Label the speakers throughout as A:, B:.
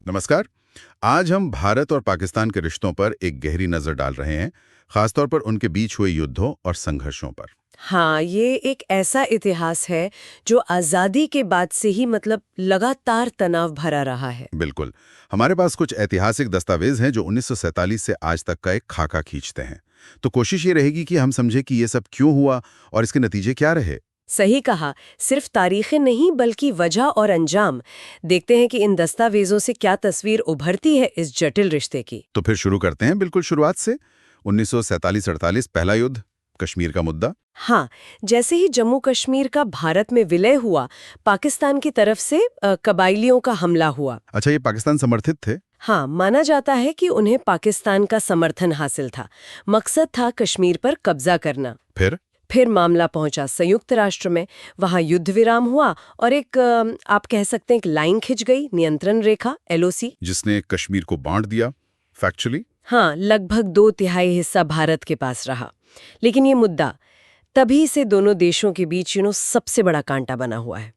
A: नमस्कार। आज हम भारत और पाकिस्तान के रिश्तों पर एक गहरी नजर डाल रहे हैं, खासतौर पर उनके बीच हुए युद्धों और संघर्षों पर।
B: हाँ, ये एक ऐसा इतिहास है जो आज़ादी के बाद से ही लगातार तनाव भरा रहा है।
A: बिल्कुल। हमारे पास कुछ ऐतिहासिक दस्तावेज हैं जो 1947 से आज तक का एक खाका खींचते हैं। तो कोशिश ये रहेगी कि हम समझें कि ये सब क्यों हुआ और इसके नतीजे क्या रहे।
B: सही कहा, सिर्फ तारीखें नहीं बल्कि वजह और अंजाम। देखते हैं कि इन दस्तावेजों से क्या तस्वीर उभरती है इस जटिल रिश्ते की।
A: तो फिर शुरू करते हैं बिल्कुल शुरुआत से। 1947-48 पहला युद्ध, कश्मीर का मुद्दा।
B: हाँ, जैसे ही जम्मू कश्मीर का भारत में विलय हुआ, पाकिस्तान की तरफ से कबाइलियों का हमला हुआ।
A: अच्छा, ये पाकिस्तान समर्थित थे?
B: हाँ, माना जाता है कि उन्हें पाकिस्तान का समर्थन हासिल था। मकसद था कश्मीर पर कब्जा करना। फिर मामला पहुंचा संयुक्त राष्ट्र में। वहां युद्ध विराम हुआ और एक आप कह सकते हैं एक लाइन खिंच गई, नियंत्रण रेखा, LOC,
A: जिसने कश्मीर को बांट दिया फैक्चुअली।
B: हाँ, लगभग 2/3 हिस्सा भारत के पास रहा। लेकिन ये मुद्दा तभी से दोनों देशों के बीच सबसे बड़ा कांटा बना हुआ है।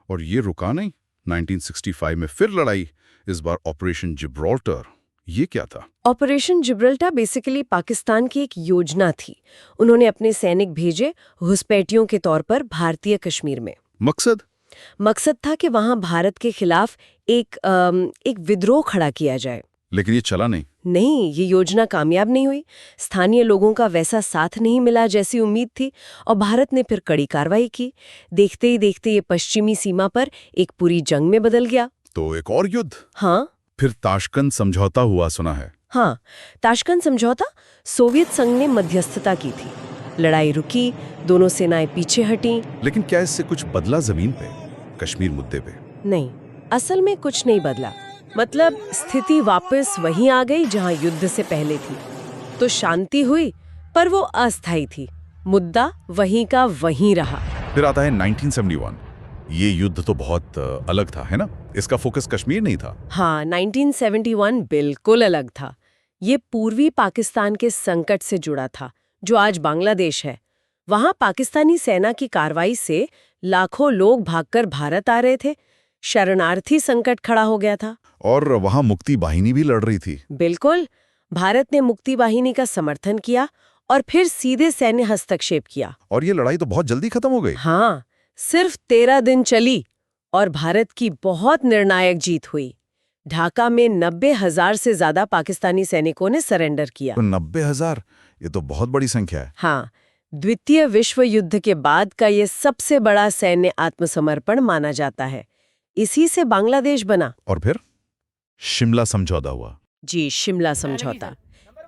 A: और ये रुका नहीं। 1965 में फिर लड़ाई, इस बार ऑपरेशन जिब्राल्टर। ये क्या था?
B: ऑपरेशन जिब्राल्टर बेसिकली पाकिस्तान की एक योजना थी। उन्होंने अपने सैनिक भेजे घुसपैठियों के तौर पर भारतीय कश्मीर में। मकसद था कि वहां भारत के खिलाफ एक विद्रोह खड़ा किया जाए।
A: लेकिन ये चला नहीं।
B: ये योजना कामयाब नहीं हुई। स्थानीय लोगों का वैसा साथ नहीं मिला जैसी उम्मीद थी और भारत ने फिर कड़ी कार्रवाई की। देखते ही देखते ये पश्चिमी सीमा पर एक पूरी जंग में बदल गया।
A: तो एक और युद्ध?
B: हाँ,
A: फिर ताशकंद समझौता हुआ सुना है।
B: हाँ, ताशकंद समझौता। सोवियत संघ ने मध्यस्थता की थी। लड़ाई रुकी, दोनों सेनाएं पीछे हटीं।
A: लेकिन क्या इससे कुछ बदला जमीन पे, कश्मीर मुद्दे पे?
B: नहीं, असल में कुछ नहीं बदला। स्थिति वापस वहीं आ गई जहां युद्ध से पहले थी। तो शांति हुई, पर वो अस्थायी थी। मुद्दा वहीं का वहीं रहा।
A: फिर आता है 1971। ये युद्ध तो बहुत अलग था, है ना? इसका फोकस कश्मीर नहीं था।
B: हाँ, 1971 बिल्कुल अलग था। ये पूर्वी पाकिस्तान के संकट से जुड़ा था, जो आज बांग्लादेश है। वहां पाकिस्तानी सेना की कार्रवाई से लाखों लोग भागकर भारत आ रहे थे। शरणार्थी संकट खड़ा हो गया था।
A: और वहां मुक्ति बाहिनी भी लड़ रही थी।
B: बिल्कुल, भारत ने मुक्ति बाहिनी का समर्थन किया और फिर सीधे सैन्य हस्तक्षेप किया।
A: और ये लड़ाई तो बहुत जल्दी खत्म हो गई।
B: हाँ, सिर्फ 13 दिन चली और भारत की बहुत निर्णायक जीत हुई। ढाका में 90,000 से ज्यादा पाकिस्तानी सैनिकों ने सरेंडर किया।
A: तो 90,000, ये तो बहुत बड़ी संख्या है।
B: हाँ, द्वितीय विश्व युद्ध के बाद का ये सबसे बड़ा सैन्य आत्मसमर्पण माना जाता है। इसी से बांग्लादेश बना।
A: और फिर शिमला समझौता हुआ।
B: जी, शिमला समझौता।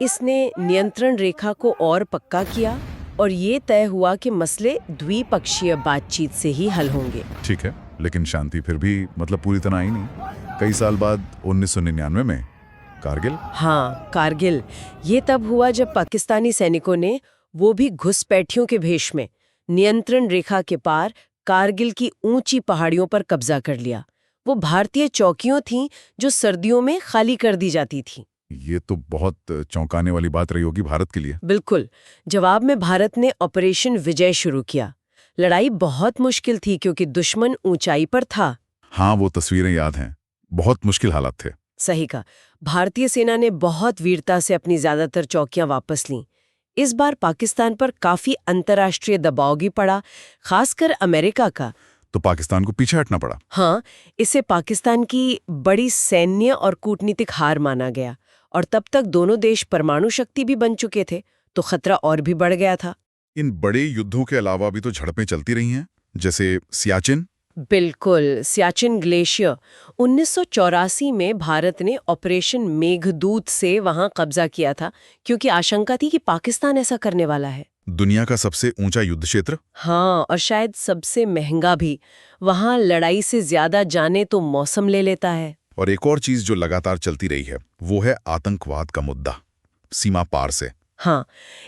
B: इसने नियंत्रण रेखा को और पक्का किया और ये तय हुआ कि मसले द्विपक्षीय बातचीत से ही हल होंगे।
A: ठीक है, लेकिन शांति फिर भी पूरी तरह आई नहीं। कई साल बाद 1999 में कारगिल।
B: हाँ, कारगिल। ये तब हुआ जब पाकिस्तानी सैनिकों ने, वो भी घुसपैठियों के भेष में, नियंत्रण रेखा के पार कारगिल की ऊंची पहाड़ियों पर कब्जा कर लिया। वो भारतीय चौकियां थीं जो सर्दियों में खाली कर दी जाती थीं।
A: ये तो बहुत चौंकाने वाली बात रही होगी भारत के लिए।
B: बिल्कुल। जवाब में भारत ने ऑपरेशन विजय शुरू किया। लड़ाई बहुत मुश्किल थी क्योंकि दुश्मन ऊंचाई पर था।
A: हाँ, वो तस्वीरें याद हैं। बहुत मुश्किल हालात थे।
B: सही कहा। भारतीय सेना ने बहुत वीरता से अपनी ज्यादातर चौकियां वापस लीं। इस बार पाकिस्तान पर काफी अंतर्राष्ट्रीय दबाव भी पड़ा, खासकर अमेरिका का।
A: तो पाकिस्तान को पीछे हटना पड़ा।
B: हाँ, इसे पाकिस्तान की बड़ी सैन्य और कूटनीतिक हार माना गया और तब तक दोनों देश परमाणु शक्ति भी बन चुके थे, तो खतरा और भी बढ़ गया था।
A: इन बड़े युद्धों के अलावा भी तो झड़पें चलती रही हैं, जैसे सियाचिन।
B: बिल्कुल, सियाचिन ग्लेशियर। 1984 में भारत ने ऑपरेशन मेघदूत से वहां कब्जा किया था क्योंकि आशंका थी कि पाकिस्तान ऐसा करने वाला है।
A: दुनिया का सबसे ऊंचा युद्ध क्षेत्र।
B: हाँ, और शायद सबसे महंगा भी। वहां लड़ाई से ज्यादा जाने तो मौसम ले लेता है।
A: और एक और चीज जो लगातार चलती रही है, वो है आतंकवाद का मुद्दा, सीमा पार से।
B: हाँ,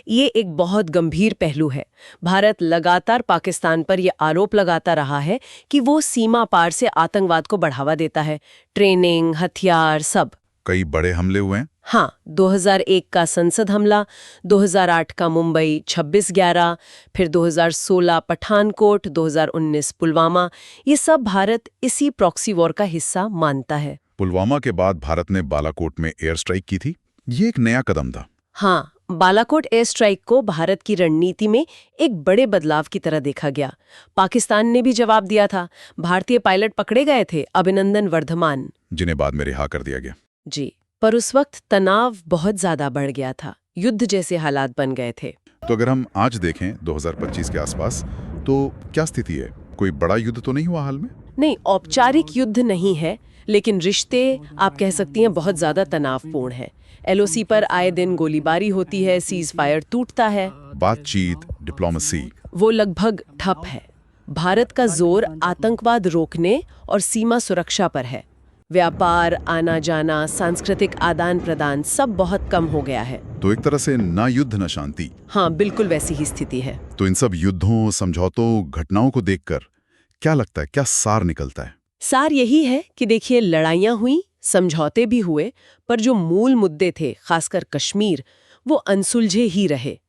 B: ये एक बहुत गंभीर पहलू है। भारत लगातार पाकिस्तान पर यह आरोप लगाता रहा है कि वो सीमा पार से आतंकवाद को बढ़ावा देता है। ट्रेनिंग, हथियार, सब।
A: कई बड़े हमले हुए हैं।
B: हाँ, 2001 का संसद हमला, 2008 का मुंबई 26/11, फिर 2016 पठानकोट, 2019 पुलवामा। ये सब भारत इसी प्रॉक्सी वॉर का हिस्सा मानता है।
A: पुलवामा के बाद भारत ने बालाकोट में एयर स्ट्राइक की थी। ये एक नया कदम था।
B: हाँ, बालाकोट एयर स्ट्राइक को भारत की रणनीति में एक बड़े बदलाव की तरह देखा गया। पाकिस्तान ने भी जवाब दिया था। भारतीय पायलट पकड़े गए थे, अभिनंदन वर्धमान,
A: जिन्हें बाद में रिहा कर दिया गया।
B: जी। पर उस वक्त तनाव बहुत ज्यादा बढ़ गया था, युद्ध जैसे हालात बन गए थे।
A: तो अगर हम आज देखें 2025 के आसपास, तो क्या स्थिति है? कोई बड़ा युद्ध तो नहीं हुआ हाल में?
B: नहीं, औपचारिक युद्ध नहीं है, लेकिन रिश्ते आप कह सकती हैं बहुत ज्यादा तनावपूर्ण है। एलओसी पर आए दिन गोलीबारी होती है, सीज फायर टूटता है,
A: बातचीत, डिप्लोमेसी,
B: वो लगभग ठप है। भारत का जोर आतंकवाद रोकने और सीमा सुरक्षा पर है। व्यापार, आना जाना, सांस्कृतिक आदान प्रदान सब बहुत कम हो गया है।
A: तो एक तरह से ना युद्ध न शांति।
B: हाँ, बिल्कुल वैसी ही स्थिति है।
A: तो इन सब युद्धों, समझौतों, घटनाओं को देखकर क्या लगता है, क्या सार निकलता है?
B: सार यही है कि देखिए, लड़ाइयाँ हुई, समझौते भी हुए, पर जो मूल मुद्दे थे, खासकर कश्मीर, वो अनसुलझे ही रहे।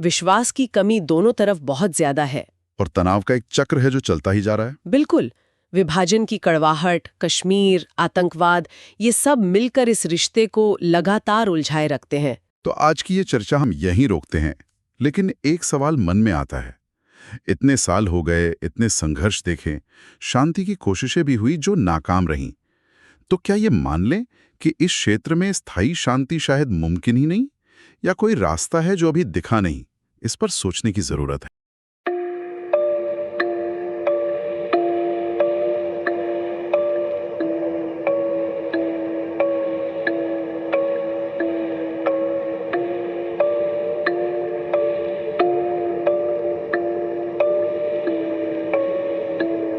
B: विश्वास की कमी दोनों तरफ बहुत ज्यादा है।
A: और तनाव का एक चक्र है जो चलता ही जा रहा है।
B: बिल्कुल। विभाजन की कड़वाहट, कश्मीर, आतंकवाद, ये सब मिलकर इस रिश्ते को लगातार उलझाए रखते हैं।
A: तो आज की ये चर्चा हम यहीं रोकते हैं, लेकिन एक सवाल मन में आता है। इतने साल हो गए, इतने संघर्ष देखे, शांति की कोशिशें भी हुई जो नाकाम रहीं। तो क्या ये मान लें कि इस क्षेत्र में स्थायी शांति शायद मुमकिन ही नहीं, या कोई रास्ता है जो अभी दिखा नहीं? इस पर सोचने की जरूरत है।